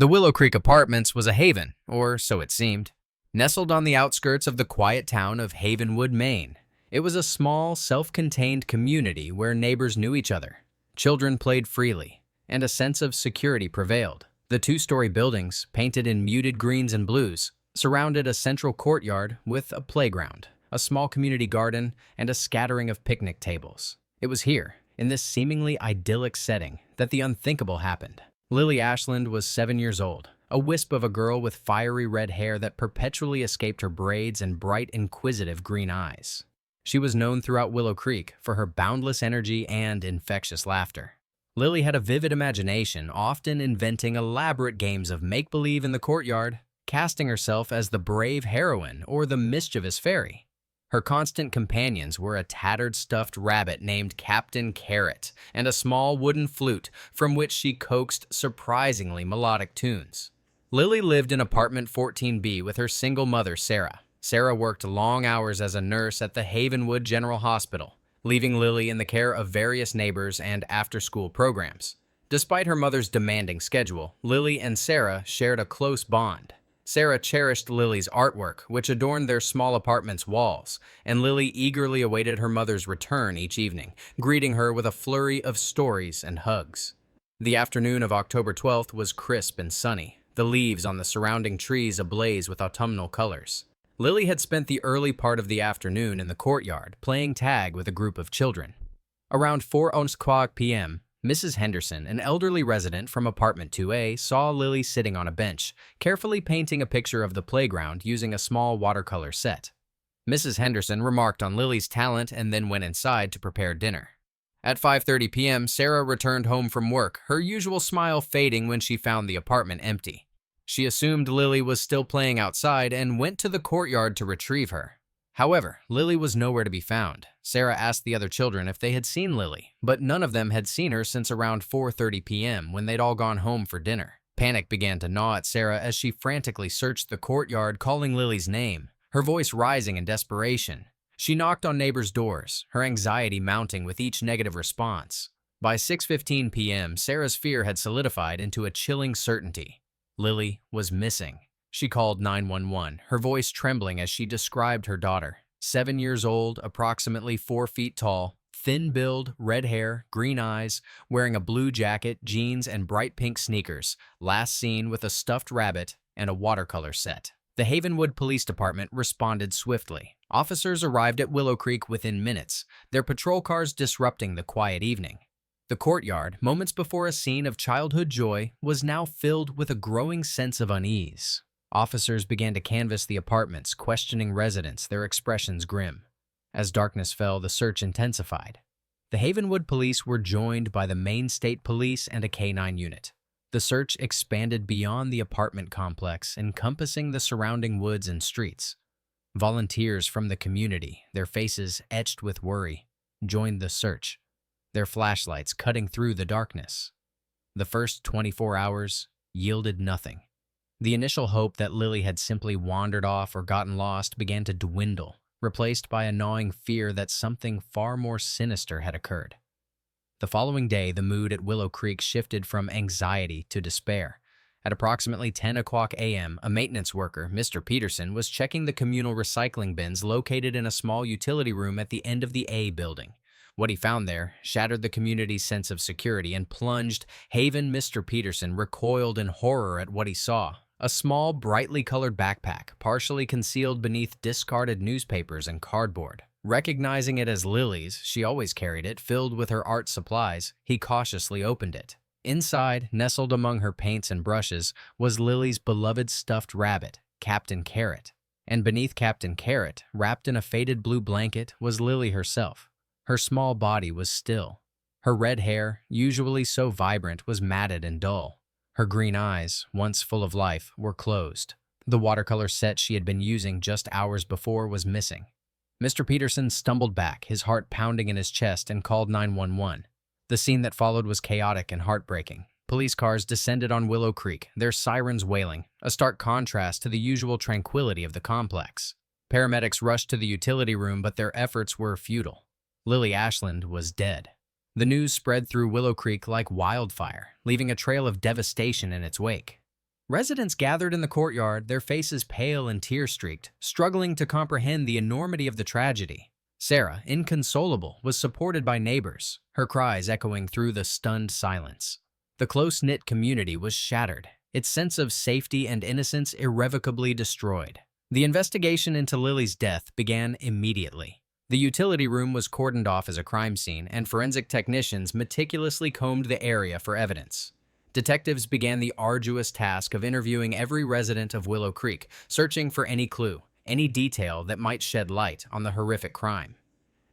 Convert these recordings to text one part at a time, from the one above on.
The Willow Creek Apartments was a haven, or so it seemed. Nestled on the outskirts of the quiet town of Havenwood, Maine, it was a small, self-contained community where neighbors knew each other. Children played freely, and a sense of security prevailed. The two-story buildings, painted in muted greens and blues, surrounded a central courtyard with a playground, a small community garden, and a scattering of picnic tables. It was here, in this seemingly idyllic setting, that the unthinkable happened. Lily Ashland was 7 years old, a wisp of a girl with fiery red hair that perpetually escaped her braids and bright, inquisitive green eyes. She was known throughout Willow Creek for her boundless energy and infectious laughter. Lily had a vivid imagination, often inventing elaborate games of make-believe in the courtyard, casting herself as the brave heroine or the mischievous fairy. Her constant companions were a tattered stuffed rabbit named Captain Carrot and a small wooden flute from which she coaxed surprisingly melodic tunes. Lily lived in apartment 14B with her single mother, Sarah. Sarah worked long hours as a nurse at the Havenwood General Hospital, leaving Lily in the care of various neighbors and after-school programs. Despite her mother's demanding schedule, Lily and Sarah shared a close bond. Sarah cherished Lily's artwork, which adorned their small apartment's walls, and Lily eagerly awaited her mother's return each evening, greeting her with a flurry of stories and hugs. The afternoon of October 12th was crisp and sunny, the leaves on the surrounding trees ablaze with autumnal colors. Lily had spent the early part of the afternoon in the courtyard, playing tag with a group of children. Around 4:00 p.m., Mrs. Henderson, an elderly resident from apartment 2A, saw Lily sitting on a bench, carefully painting a picture of the playground using a small watercolor set. Mrs. Henderson remarked on Lily's talent and then went inside to prepare dinner. At 5:30 p.m., Sarah returned home from work, her usual smile fading when she found the apartment empty. She assumed Lily was still playing outside and went to the courtyard to retrieve her. However, Lily was nowhere to be found. Sarah asked the other children if they had seen Lily, but none of them had seen her since around 4:30 p.m. when they'd all gone home for dinner. Panic began to gnaw at Sarah as she frantically searched the courtyard, calling Lily's name, her voice rising in desperation. She knocked on neighbors' doors, her anxiety mounting with each negative response. By 6:15 p.m., Sarah's fear had solidified into a chilling certainty. Lily was missing. She called 911, her voice trembling as she described her daughter. 7 years old, approximately 4 feet tall, thin build, red hair, green eyes, wearing a blue jacket, jeans, and bright pink sneakers, last seen with a stuffed rabbit and a watercolor set. The Havenwood Police Department responded swiftly. Officers arrived at Willow Creek within minutes, their patrol cars disrupting the quiet evening. The courtyard, moments before a scene of childhood joy, was now filled with a growing sense of unease. Officers began to canvass the apartments, questioning residents, their expressions grim. As darkness fell, the search intensified. The Havenwood police were joined by the Maine State Police and a K-9 unit. The search expanded beyond the apartment complex, encompassing the surrounding woods and streets. Volunteers from the community, their faces etched with worry, joined the search, their flashlights cutting through the darkness. The first 24 hours yielded nothing. The initial hope that Lily had simply wandered off or gotten lost began to dwindle, replaced by a gnawing fear that something far more sinister had occurred. The following day, the mood at Willow Creek shifted from anxiety to despair. At approximately 10:00 a.m., a maintenance worker, Mr. Peterson, was checking the communal recycling bins located in a small utility room at the end of the A building. What he found there shattered the community's sense of security and plunged Haven. Mr. Peterson recoiled in horror at what he saw. A small, brightly colored backpack, partially concealed beneath discarded newspapers and cardboard. Recognizing it as Lily's, she always carried it, filled with her art supplies, he cautiously opened it. Inside, nestled among her paints and brushes, was Lily's beloved stuffed rabbit, Captain Carrot. And beneath Captain Carrot, wrapped in a faded blue blanket, was Lily herself. Her small body was still. Her red hair, usually so vibrant, was matted and dull. Her green eyes, once full of life, were closed. The watercolor set she had been using just hours before was missing. Mr. Peterson stumbled back, his heart pounding in his chest, and called 911. The scene that followed was chaotic and heartbreaking. Police cars descended on Willow Creek, their sirens wailing, a stark contrast to the usual tranquility of the complex. Paramedics rushed to the utility room, but their efforts were futile. Lily Ashland was dead. The news spread through Willow Creek like wildfire, leaving a trail of devastation in its wake. Residents gathered in the courtyard, their faces pale and tear-streaked, struggling to comprehend the enormity of the tragedy. Sarah, inconsolable, was supported by neighbors, her cries echoing through the stunned silence. The close-knit community was shattered, its sense of safety and innocence irrevocably destroyed. The investigation into Lily's death began immediately. The utility room was cordoned off as a crime scene, and forensic technicians meticulously combed the area for evidence. Detectives began the arduous task of interviewing every resident of Willow Creek, searching for any clue, any detail that might shed light on the horrific crime.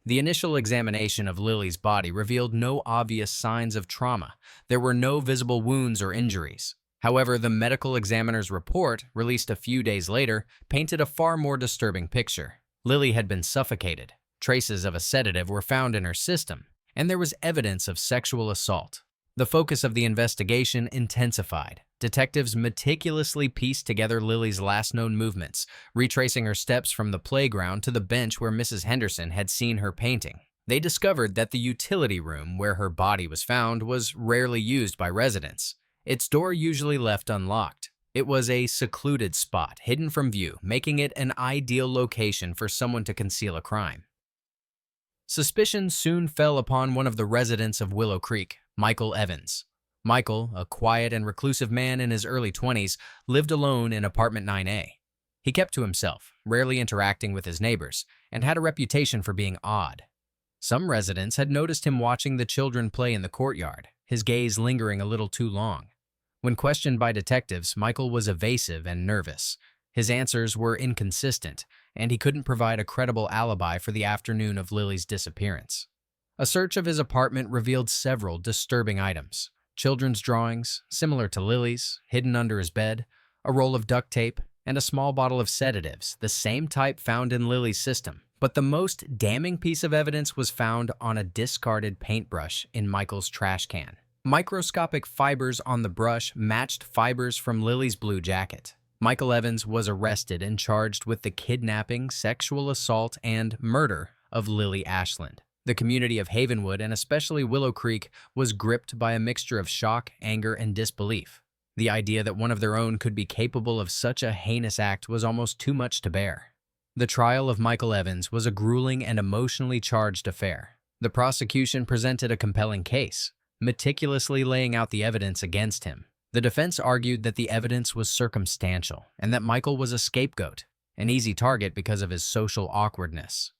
The initial examination of Lily's body revealed no obvious signs of trauma. There were no visible wounds or injuries. However, the medical examiner's report, released a few days later, painted a far more disturbing picture. Lily had been suffocated. Traces of a sedative were found in her system, and there was evidence of sexual assault. The focus of the investigation intensified. Detectives meticulously pieced together Lily's last known movements, retracing her steps from the playground to the bench where Mrs. Henderson had seen her painting. They discovered that the utility room where her body was found was rarely used by residents. Its door usually left unlocked. It was a secluded spot, hidden from view, making it an ideal location for someone to conceal a crime. Suspicion soon fell upon one of the residents of Willow Creek, Michael Evans. Michael, a quiet and reclusive man in his early 20s, lived alone in apartment 9A. He kept to himself, rarely interacting with his neighbors, and had a reputation for being odd. Some residents had noticed him watching the children play in the courtyard, his gaze lingering a little too long. When questioned by detectives, Michael was evasive and nervous. His answers were inconsistent, and he couldn't provide a credible alibi for the afternoon of Lily's disappearance. A search of his apartment revealed several disturbing items. Children's drawings, similar to Lily's, hidden under his bed, a roll of duct tape, and a small bottle of sedatives, the same type found in Lily's system. But the most damning piece of evidence was found on a discarded paintbrush in Michael's trash can. Microscopic fibers on the brush matched fibers from Lily's blue jacket. Michael Evans was arrested and charged with the kidnapping, sexual assault, and murder of Lily Ashland. The community of Havenwood, and especially Willow Creek, was gripped by a mixture of shock, anger, and disbelief. The idea that one of their own could be capable of such a heinous act was almost too much to bear. The trial of Michael Evans was a grueling and emotionally charged affair. The prosecution presented a compelling case, meticulously laying out the evidence against him. The defense argued that the evidence was circumstantial and that Michael was a scapegoat, an easy target because of his social awkwardness.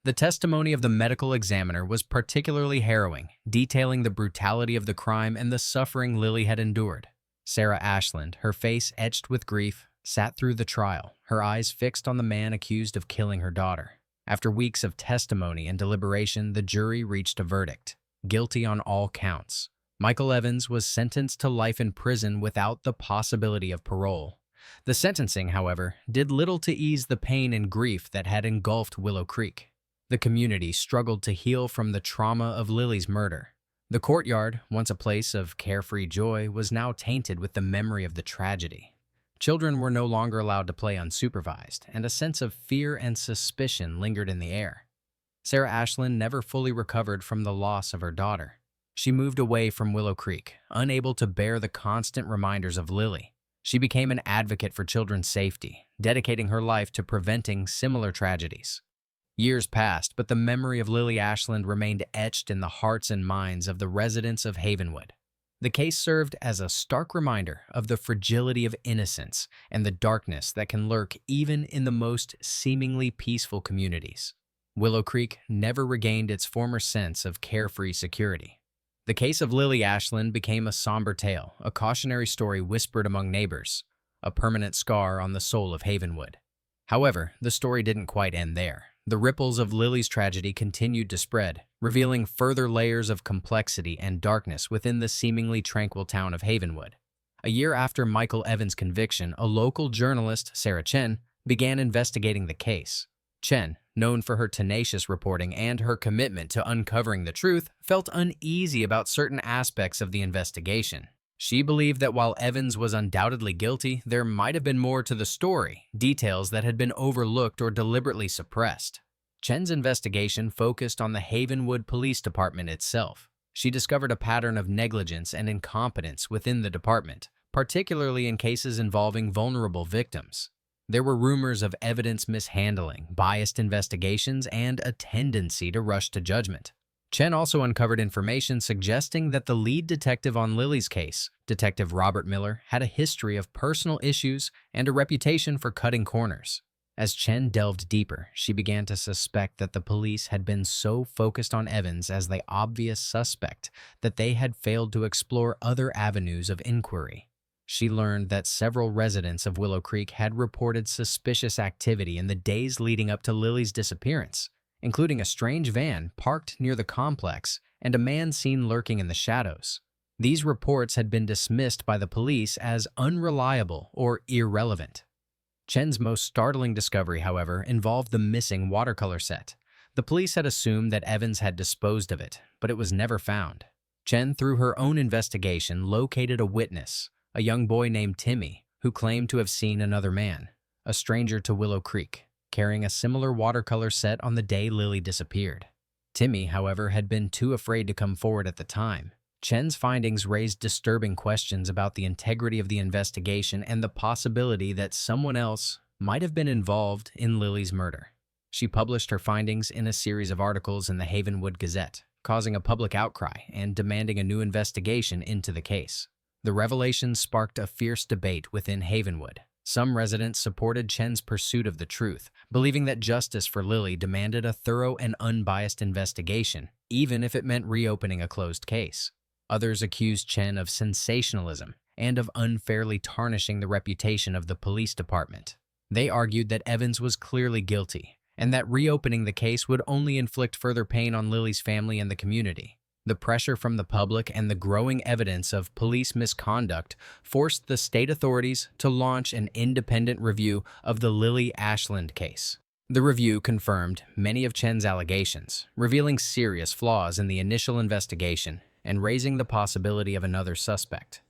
The testimony of the medical examiner was particularly harrowing, detailing the brutality of the crime and the suffering Lily had endured. Sarah Ashland, her face etched with grief, sat through the trial, her eyes fixed on the man accused of killing her daughter. After weeks of testimony and deliberation, the jury reached a verdict: guilty on all counts. Michael Evans was sentenced to life in prison without the possibility of parole. The sentencing, however, did little to ease the pain and grief that had engulfed Willow Creek. The community struggled to heal from the trauma of Lily's murder. The courtyard, once a place of carefree joy, was now tainted with the memory of the tragedy. Children were no longer allowed to play unsupervised, and a sense of fear and suspicion lingered in the air. Sarah Ashland never fully recovered from the loss of her daughter. She moved away from Willow Creek, unable to bear the constant reminders of Lily. She became an advocate for children's safety, dedicating her life to preventing similar tragedies. Years passed, but the memory of Lily Ashland remained etched in the hearts and minds of the residents of Havenwood. The case served as a stark reminder of the fragility of innocence and the darkness that can lurk even in the most seemingly peaceful communities. Willow Creek never regained its former sense of carefree security. The case of Lily Ashland became a somber tale, a cautionary story whispered among neighbors, a permanent scar on the soul of Havenwood. However, the story didn't quite end there. The ripples of Lily's tragedy continued to spread, revealing further layers of complexity and darkness within the seemingly tranquil town of Havenwood. A year after Michael Evans' conviction, a local journalist, Sarah Chen, began investigating the case. Chen, known for her tenacious reporting and her commitment to uncovering the truth, felt uneasy about certain aspects of the investigation. She believed that while Evans was undoubtedly guilty, there might have been more to the story, details that had been overlooked or deliberately suppressed. Chen's investigation focused on the Havenwood Police Department itself. She discovered a pattern of negligence and incompetence within the department, particularly in cases involving vulnerable victims. There were rumors of evidence mishandling, biased investigations, and a tendency to rush to judgment. Chen also uncovered information suggesting that the lead detective on Lily's case, Detective Robert Miller, had a history of personal issues and a reputation for cutting corners. As Chen delved deeper, she began to suspect that the police had been so focused on Evans as the obvious suspect that they had failed to explore other avenues of inquiry. She learned that several residents of Willow Creek had reported suspicious activity in the days leading up to Lily's disappearance, including a strange van parked near the complex and a man seen lurking in the shadows. These reports had been dismissed by the police as unreliable or irrelevant. Chen's most startling discovery, however, involved the missing watercolor set. The police had assumed that Evans had disposed of it, but it was never found. Chen, through her own investigation, located a witness, a young boy named Timmy, who claimed to have seen another man, a stranger to Willow Creek, carrying a similar watercolor set on the day Lily disappeared. Timmy, however, had been too afraid to come forward at the time. Chen's findings raised disturbing questions about the integrity of the investigation and the possibility that someone else might have been involved in Lily's murder. She published her findings in a series of articles in the Havenwood Gazette, causing a public outcry and demanding a new investigation into the case. The revelations sparked a fierce debate within Havenwood. Some residents supported Chen's pursuit of the truth, believing that justice for Lily demanded a thorough and unbiased investigation, even if it meant reopening a closed case. Others accused Chen of sensationalism and of unfairly tarnishing the reputation of the police department. They argued that Evans was clearly guilty, and that reopening the case would only inflict further pain on Lily's family and the community. The pressure from the public and the growing evidence of police misconduct forced the state authorities to launch an independent review of the Lily Ashland case. The review confirmed many of Chen's allegations, revealing serious flaws in the initial investigation and raising the possibility of another suspect.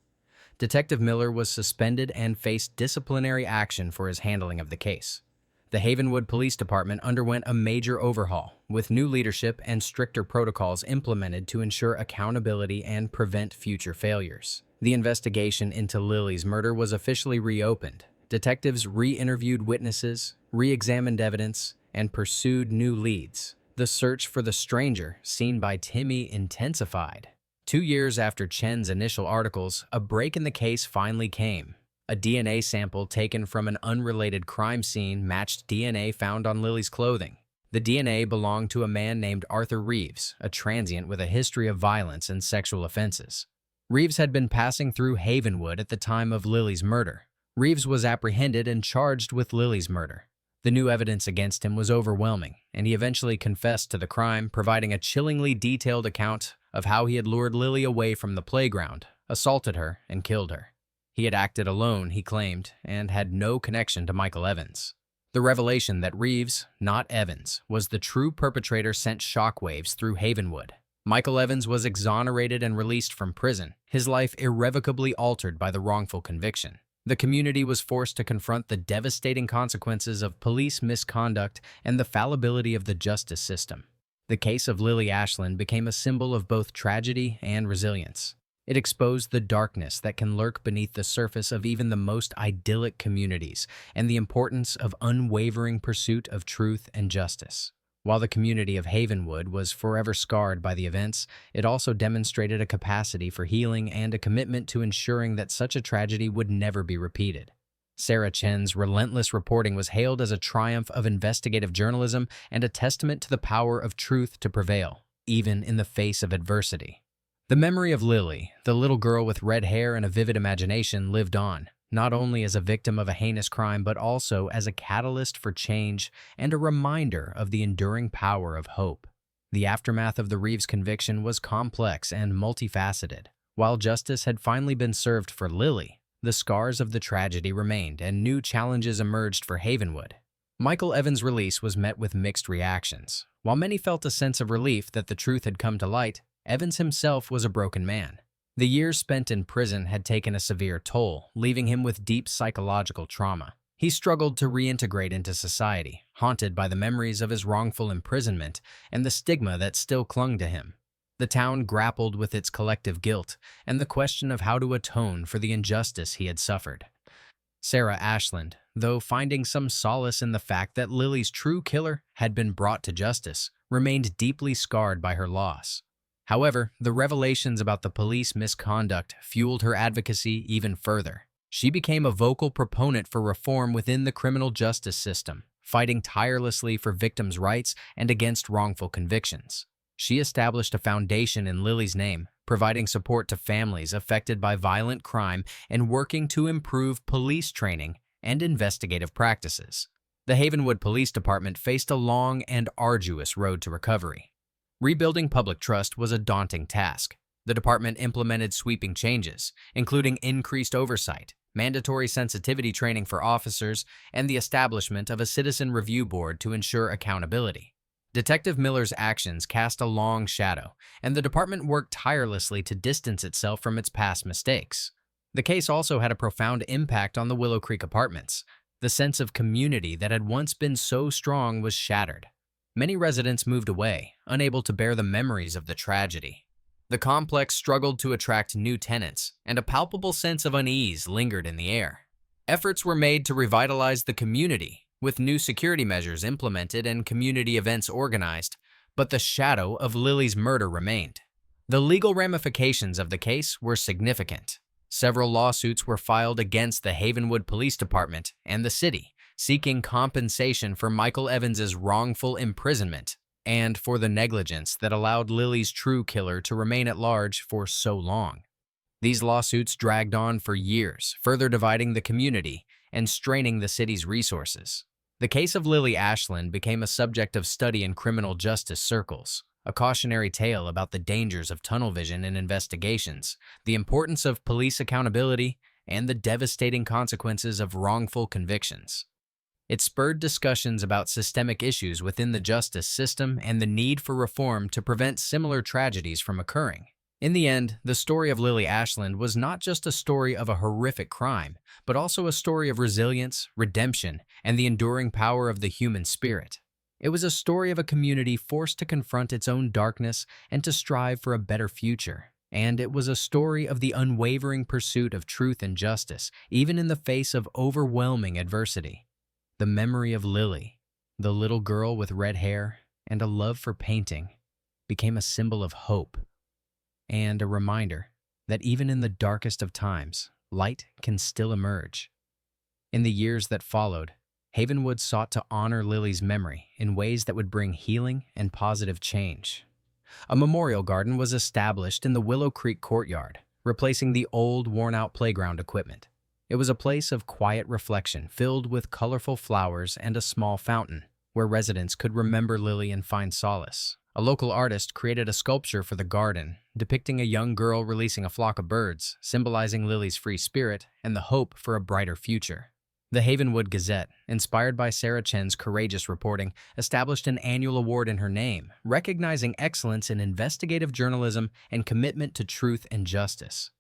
Detective Miller was suspended and faced disciplinary action for his handling of the case. The Havenwood Police Department underwent a major overhaul, with new leadership and stricter protocols implemented to ensure accountability and prevent future failures. The investigation into Lily's murder was officially reopened. Detectives re-interviewed witnesses, re-examined evidence, and pursued new leads. The search for the stranger, seen by Timmy, intensified. 2 years after Chen's initial articles, a break in the case finally came. A DNA sample taken from an unrelated crime scene matched DNA found on Lily's clothing. The DNA belonged to a man named Arthur Reeves, a transient with a history of violence and sexual offenses. Reeves had been passing through Havenwood at the time of Lily's murder. Reeves was apprehended and charged with Lily's murder. The new evidence against him was overwhelming, and he eventually confessed to the crime, providing a chillingly detailed account of how he had lured Lily away from the playground, assaulted her, and killed her. He had acted alone, he claimed, and had no connection to Michael Evans. The revelation that Reeves, not Evans, was the true perpetrator sent shockwaves through Havenwood. Michael Evans was exonerated and released from prison, his life irrevocably altered by the wrongful conviction. The community was forced to confront the devastating consequences of police misconduct and the fallibility of the justice system. The case of Lily Ashland became a symbol of both tragedy and resilience. It exposed the darkness that can lurk beneath the surface of even the most idyllic communities and the importance of unwavering pursuit of truth and justice. While the community of Havenwood was forever scarred by the events, it also demonstrated a capacity for healing and a commitment to ensuring that such a tragedy would never be repeated. Sarah Chen's relentless reporting was hailed as a triumph of investigative journalism and a testament to the power of truth to prevail, even in the face of adversity. The memory of Lily, the little girl with red hair and a vivid imagination, lived on, not only as a victim of a heinous crime but also as a catalyst for change and a reminder of the enduring power of hope. The aftermath of the Reeves conviction was complex and multifaceted. While justice had finally been served for Lily, the scars of the tragedy remained and new challenges emerged for Havenwood. Michael Evans' release was met with mixed reactions. While many felt a sense of relief that the truth had come to light, Evans himself was a broken man. The years spent in prison had taken a severe toll, leaving him with deep psychological trauma. He struggled to reintegrate into society, haunted by the memories of his wrongful imprisonment and the stigma that still clung to him. The town grappled with its collective guilt and the question of how to atone for the injustice he had suffered. Sarah Ashland, though finding some solace in the fact that Lily's true killer had been brought to justice, remained deeply scarred by her loss. However, the revelations about the police misconduct fueled her advocacy even further. She became a vocal proponent for reform within the criminal justice system, fighting tirelessly for victims' rights and against wrongful convictions. She established a foundation in Lily's name, providing support to families affected by violent crime and working to improve police training and investigative practices. The Havenwood Police Department faced a long and arduous road to recovery. Rebuilding public trust was a daunting task. The department implemented sweeping changes, including increased oversight, mandatory sensitivity training for officers, and the establishment of a citizen review board to ensure accountability. Detective Miller's actions cast a long shadow, and the department worked tirelessly to distance itself from its past mistakes. The case also had a profound impact on the Willow Creek apartments. The sense of community that had once been so strong was shattered. Many residents moved away, unable to bear the memories of the tragedy. The complex struggled to attract new tenants, and a palpable sense of unease lingered in the air. Efforts were made to revitalize the community, with new security measures implemented and community events organized, but the shadow of Lily's murder remained. The legal ramifications of the case were significant. Several lawsuits were filed against the Havenwood Police Department and the city, seeking compensation for Michael Evans's wrongful imprisonment and for the negligence that allowed Lily's true killer to remain at large for so long. These lawsuits dragged on for years, further dividing the community and straining the city's resources. The case of Lily Ashland became a subject of study in criminal justice circles, a cautionary tale about the dangers of tunnel vision in investigations, the importance of police accountability, and the devastating consequences of wrongful convictions. It spurred discussions about systemic issues within the justice system and the need for reform to prevent similar tragedies from occurring. In the end, the story of Lily Ashland was not just a story of a horrific crime, but also a story of resilience, redemption, and the enduring power of the human spirit. It was a story of a community forced to confront its own darkness and to strive for a better future. And it was a story of the unwavering pursuit of truth and justice, even in the face of overwhelming adversity. The memory of Lily, the little girl with red hair and a love for painting, became a symbol of hope and a reminder that even in the darkest of times, light can still emerge. In the years that followed, Havenwood sought to honor Lily's memory in ways that would bring healing and positive change. A memorial garden was established in the Willow Creek courtyard, replacing the old, worn-out playground equipment. It was a place of quiet reflection filled with colorful flowers and a small fountain, where residents could remember Lily and find solace. A local artist created a sculpture for the garden, depicting a young girl releasing a flock of birds, symbolizing Lily's free spirit and the hope for a brighter future. The Havenwood Gazette, inspired by Sarah Chen's courageous reporting, established an annual award in her name, recognizing excellence in investigative journalism and commitment to truth and justice.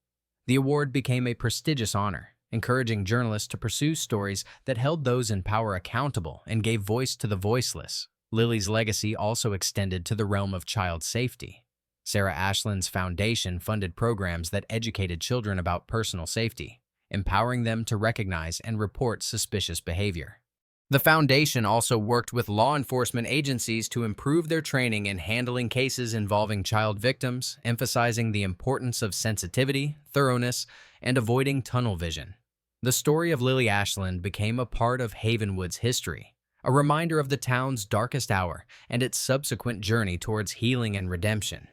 The award became a prestigious honor, encouraging journalists to pursue stories that held those in power accountable and gave voice to the voiceless. Lily's legacy also extended to the realm of child safety. Sarah Ashland's foundation funded programs that educated children about personal safety, empowering them to recognize and report suspicious behavior. The foundation also worked with law enforcement agencies to improve their training in handling cases involving child victims, emphasizing the importance of sensitivity, thoroughness, and avoiding tunnel vision. The story of Lily Ashland became a part of Havenwood's history, a reminder of the town's darkest hour and its subsequent journey towards healing and redemption.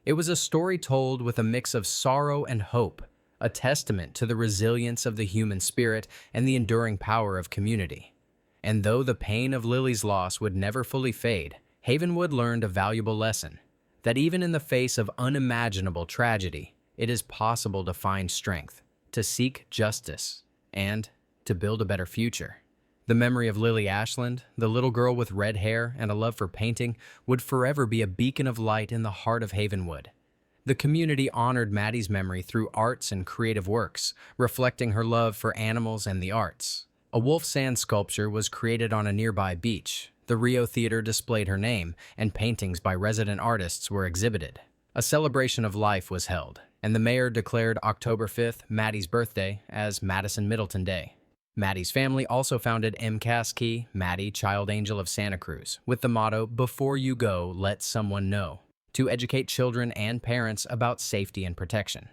It was a story told with a mix of sorrow and hope, a testament to the resilience of the human spirit and the enduring power of community. And though the pain of Lily's loss would never fully fade, Havenwood learned a valuable lesson, that even in the face of unimaginable tragedy, it is possible to find strength, to seek justice, and to build a better future. The memory of Lily Ashland, the little girl with red hair and a love for painting, would forever be a beacon of light in the heart of Havenwood. The community honored Maddie's memory through arts and creative works, reflecting her love for animals and the arts. A wolf sand sculpture was created on a nearby beach. The Rio Theater displayed her name, and paintings by resident artists were exhibited. A celebration of life was held, and the mayor declared October 5th, Maddie's birthday, as Madison Middleton Day. Maddie's family also founded MCAS Key, Maddie, Child Angel of Santa Cruz, with the motto, "Before you go, let someone know," to educate children and parents about safety and protection.